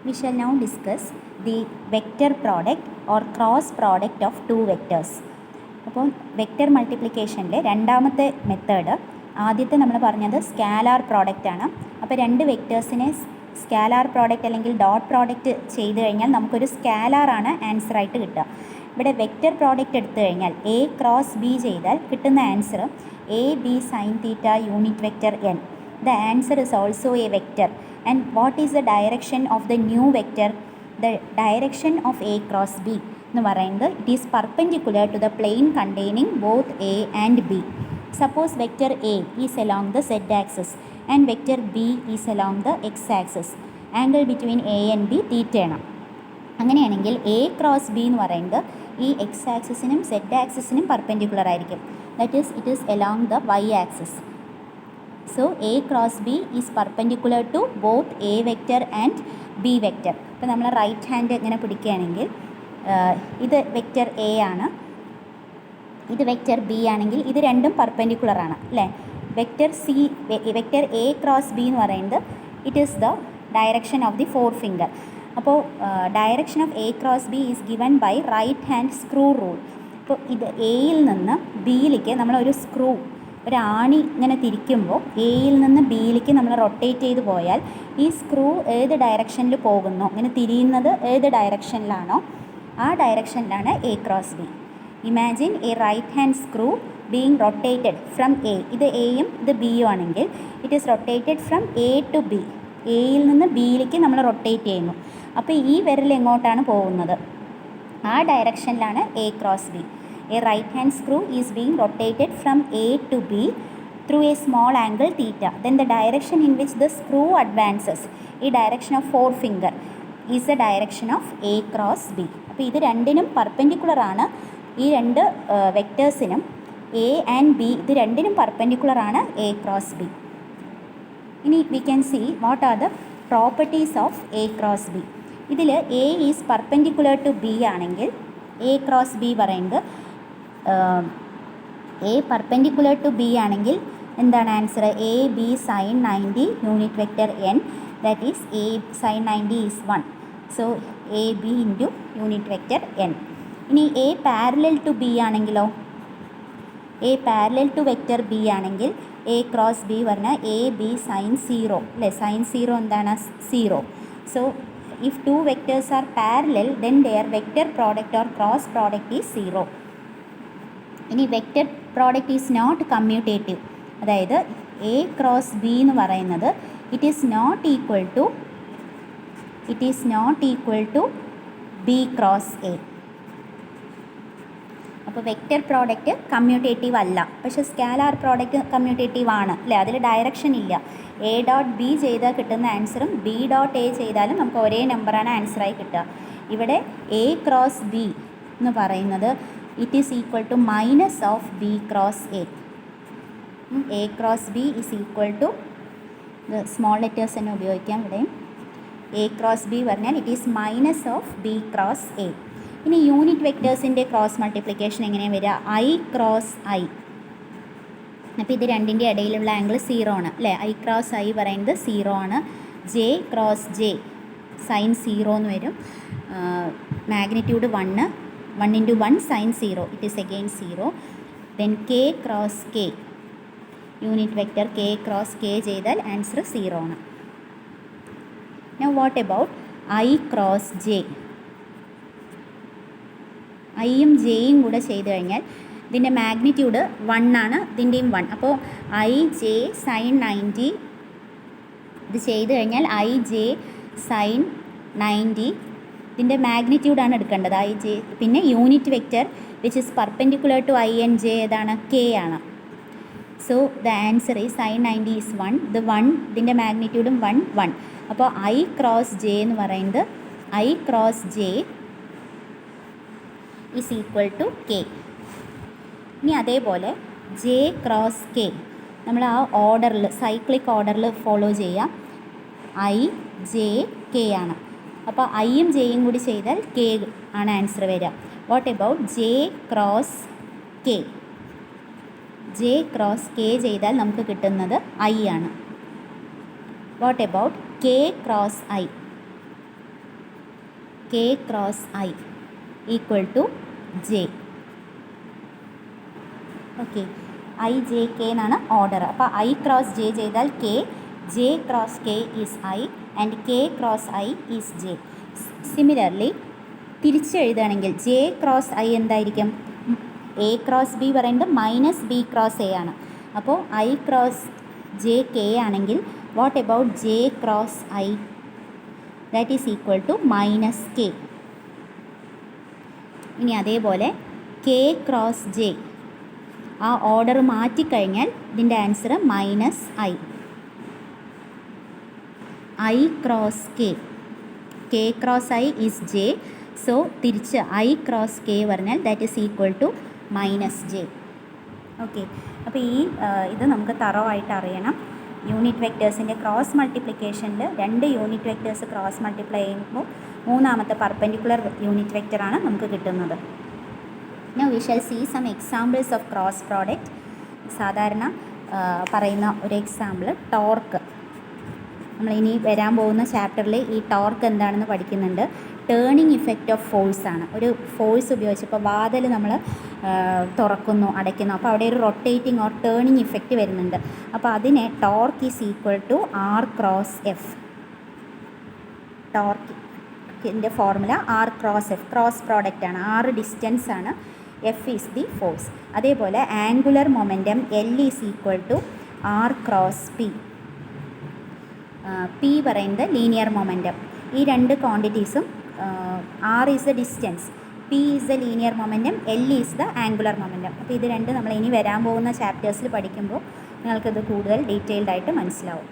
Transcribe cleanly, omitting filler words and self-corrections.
We shall now discuss the vector product or cross product of two vectors. അപ്പോൾ vector മൾട്ടിപ്ലിക്കേഷനിലെ രണ്ടാമത്തെ method, ആദ്യത്തെ നമ്മൾ പറഞ്ഞത് സ്കാലാർ പ്രോഡക്റ്റ് ആണ്. അപ്പോൾ രണ്ട് വെക്റ്റേഴ്സിനെ സ്കാലാർ പ്രോഡക്റ്റ് അല്ലെങ്കിൽ ഡോട്ട് പ്രോഡക്റ്റ് ചെയ്ത് കഴിഞ്ഞാൽ നമുക്കൊരു സ്കാലാറാണ് ആൻസറായിട്ട് കിട്ടുക. ഇവിടെ വെക്റ്റർ പ്രോഡക്റ്റ് എടുത്തു കഴിഞ്ഞാൽ എ ക്രോസ് ബി ചെയ്താൽ കിട്ടുന്ന answer A B sine theta unit vector N. The answer is also a vector. And what is the direction of the new vector? The direction of A cross B എന്ന് പറയുന്നത് it is perpendicular to the plane containing both A and B. Suppose vector A is along the z axis and vector B is along the x axis. Angle between A and B theta ആണ്. അങ്ങനെയാണെങ്കിൽ A cross B എന്ന് പറയുന്നത് ഈ x ആക്സിസിനും z ആക്സിസിനും perpendicular ആയിരിക്കും. That is, it is along the y axis. So A cross B is perpendicular to both A vector and B vector. ഇപ്പോൾ നമ്മൾ right hand ഇങ്ങനെ പിടിക്കുകയാണെങ്കിൽ ഇത് വെക്റ്റർ എ ആണ്, ഇത് വെക്റ്റർ ബി ആണെങ്കിൽ ഇത് രണ്ടും പെർപെൻഡിക്കുലർ ആണ് അല്ലേ. വെക്റ്റർ എ ക്രോസ് ബി എന്ന് പറയുന്നത് it is the direction of the four finger. അപ്പോൾ direction of A cross B is given by right hand screw rule. അപ്പോൾ ഇത് എയിൽ നിന്ന് ബിയിലേക്ക് നമ്മളൊരു സ്ക്രൂ, ഒരു ആണി ഇങ്ങനെ തിരിക്കുമ്പോൾ എയിൽ നിന്ന് ബിയിലേക്ക് നമ്മൾ റൊട്ടേറ്റ് ചെയ്ത് പോയാൽ ഈ സ്ക്രൂ ഏത് ഡയറക്ഷനിൽ പോകുന്നോ, ഇങ്ങനെ തിരിയുന്നത് ഏത് ഡയറക്ഷനിലാണോ ആ ഡയറക്ഷനിലാണ് A cross B. Imagine a right hand screw being rotated from A. ഇത് എയും ഇത് ബിയും ആണെങ്കിൽ it is rotated from A to B. എയിൽ നിന്ന് ബിയിലേക്ക് നമ്മൾ റൊട്ടേറ്റ് ചെയ്യുന്നു. അപ്പോൾ ഈ വിരൽ എങ്ങോട്ടാണ് പോകുന്നത് ആ ഡയറക്ഷനിലാണ് A cross B. A right hand screw is being rotated from A to B through a small angle theta. Then the direction in which the screw advances, ഈ direction of forefinger, is the direction of A cross B. അപ്പോൾ ഇത് രണ്ടിനും perpendicular ആണ്. ഈ രണ്ട് വെക്റ്റേഴ്സിനും A and B ഇത് രണ്ടിനും perpendicular ആണ് A cross B. ഇനി we can see what are the properties of A cross B. ഇതിൽ A is perpendicular to B ആണെങ്കിൽ A cross B പറയുന്നത് എ പെർപെൻഡിക്കുലർ ടു ബി ആണെങ്കിൽ എന്താണ് answer? A B sine 90 unit vector N, that is A sine 90 is 1. So A B into unit vector N. ഇനി A parallel to B ആണെങ്കിലോ, A parallel to vector B ആണെങ്കിൽ A cross B പറഞ്ഞാൽ A B sine 0 അല്ലേ. Sine 0 എന്താണ്? 0. So if two vectors are parallel then their vector product or cross product is 0. ഇനി vector product is not commutative, അതായത് A cross B എന്ന് പറയുന്നത് it is not equal to B cross A. അപ്പോൾ vector product commutative അല്ല, പക്ഷേ scalar product commutative ആണ് അല്ലേ. അതിൽ ഡയറക്ഷൻ ഇല്ല. എ ഡോട്ട് ബി ചെയ്താൽ കിട്ടുന്ന ആൻസറും ബി ഡോട്ട് എ ചെയ്താലും നമുക്ക് ഒരേ നമ്പറാണ് ആൻസറായി കിട്ടുക. ഇവിടെ എ ക്രോസ് ബി എന്ന് പറയുന്നത് it is equal to minus of B cross A. A cross B is equal to small letters തന്നെ ഉപയോഗിക്കാം ഇവിടെ. എ ക്രോസ് ബി പറഞ്ഞാൽ it is minus of B cross A. ഇനി യൂണിറ്റ് വെക്റ്റേഴ്സിൻ്റെ cross multiplication എങ്ങനെയാണ് വരിക? I cross I. അപ്പോൾ ഇത് രണ്ടിൻ്റെ ഇടയിലുള്ള ആംഗിൾ 0 ആണ് അല്ലേ. ഐ ക്രോസ് ഐ പറയുന്നത് 0 ആണ്. ജെ ക്രോസ് ജെ സൈൻ 0 എന്ന് വരും. Magnitude 1, 1 into 1 sine 0, it is again 0. Then K cross K, unit vector K cross K ചെയ്താൽ ആൻസർ 0 ആണ്. Now what about I cross J? ഐയും ജെയും കൂടെ ചെയ്ത് കഴിഞ്ഞാൽ ഇതിൻ്റെ മാഗ്നിറ്റ്യൂഡ് 1 ആണ്, ഇതിൻ്റെയും 1. അപ്പോൾ ഐ ജെ സൈൻ 90 ഇത് ചെയ്ത് കഴിഞ്ഞാൽ ഐ ജെ സൈൻ 90 ഇതിൻ്റെ മാഗ്നിറ്റ്യൂഡാണ് എടുക്കേണ്ടത്, ഐ ജെ. പിന്നെ unit vector which is perpendicular to I and J ഏതാണ്? കെ ആണ്. So the answer is sine 90 is 1. ഇത് 1, ഇതിൻ്റെ മാഗ്നിറ്റ്യൂഡും 1, 1. അപ്പോൾ ഐ ക്രോസ് ജെ എന്ന് പറയുന്നത് I cross J is equal to K. ഇനി അതേപോലെ ജെ ക്രോസ് കെ നമ്മൾ ആ ഓർഡറിൽ, സൈക്ലിക് ഓർഡറിൽ ഫോളോ ചെയ്യാം. ഐ ജെ കെ ആണ്. അപ്പോൾ ഐയും ജെയും കൂടി ചെയ്താൽ കെ ആണ് ആൻസർ വരിക. What about J cross K? J cross K ചെയ്താൽ നമുക്ക് കിട്ടുന്നത് ഐ ആണ്. What about K cross I? K cross I equal to J. Okay, I J K എന്നാണ് ഓർഡർ. അപ്പോൾ ഐ ക്രോസ് ജെ ചെയ്താൽ K, J cross K is I and K cross I is J. Similarly തിരിച്ചെഴുതുകയാണെങ്കിൽ J cross I എന്തായിരിക്കും? A cross B പറയുന്നത് minus B cross A ആണ്. അപ്പോൾ I cross J K ആണെങ്കിൽ what about J cross I? That is equal to minus K. ഇനി അതേപോലെ K cross J, ആ order മാറ്റിക്കഴിഞ്ഞാൽ ഇതിൻ്റെ answer minus I. I cross K, K cross I is J, so തിരിച്ച് I cross K പറഞ്ഞാൽ that is equal to minus J. Okay, അപ്പോൾ ഇത് നമുക്ക് തറവായിട്ട് അറിയണം. യൂണിറ്റ് വെക്റ്റേഴ്സിൻ്റെ ക്രോസ് മൾട്ടിപ്ലിക്കേഷനിൽ 2 യൂണിറ്റ് വെക്റ്റേഴ്സ് ക്രോസ് മൾട്ടിപ്ലൈ ചെയ്യുമ്പോൾ മൂന്നാമത്തെ പെർപെൻഡിക്കുലർ യൂണിറ്റ് വെക്റ്ററാണ് നമുക്ക് കിട്ടുന്നത്. Now we shall see some examples of cross product. സാധാരണ പറയുന്ന ഒരു എക്സാമ്പിൾ ടോർക്ക്. നമ്മളിനി വരാൻ പോകുന്ന ചാപ്റ്ററിൽ ഈ ടോർക്ക് എന്താണെന്ന് പഠിക്കുന്നുണ്ട്. ടേണിങ് ഇഫക്റ്റ് ഓഫ് ഫോഴ്സ് ആണ്. ഒരു ഫോഴ്സ് ഉപയോഗിച്ച് ഇപ്പോൾ വാതിൽ നമ്മൾ തുറക്കുന്നു, അടയ്ക്കുന്നു, അപ്പോൾ അവിടെ ഒരു റൊട്ടേറ്റിംഗ് ഓർ ടേണിങ് ഇഫക്റ്റ് വരുന്നുണ്ട്. അപ്പോൾ അതിനെ torque is equal to R cross F. ടോർക്കിൻ്റെ formula R cross F, cross product ആണ്. ആർ ഡിസ്റ്റൻസ് ആണ്, എഫ് ഈസ് ദി ഫോഴ്സ്. അതേപോലെ angular momentum L is equal to R cross P. P പറയുന്നത് linear momentum. ഈ രണ്ട് ക്വാണ്ടിറ്റീസും R is the distance, P is the linear momentum, L is the angular momentum. അപ്പോൾ ഇത് രണ്ട് നമ്മൾ ഇനി വരാൻ പോകുന്ന ചാപ്റ്റേഴ്സിൽ പഠിക്കുമ്പോൾ നിങ്ങൾക്കിത് കൂടുതൽ ഡീറ്റെയിൽഡ് ആയിട്ട് മനസ്സിലാവും.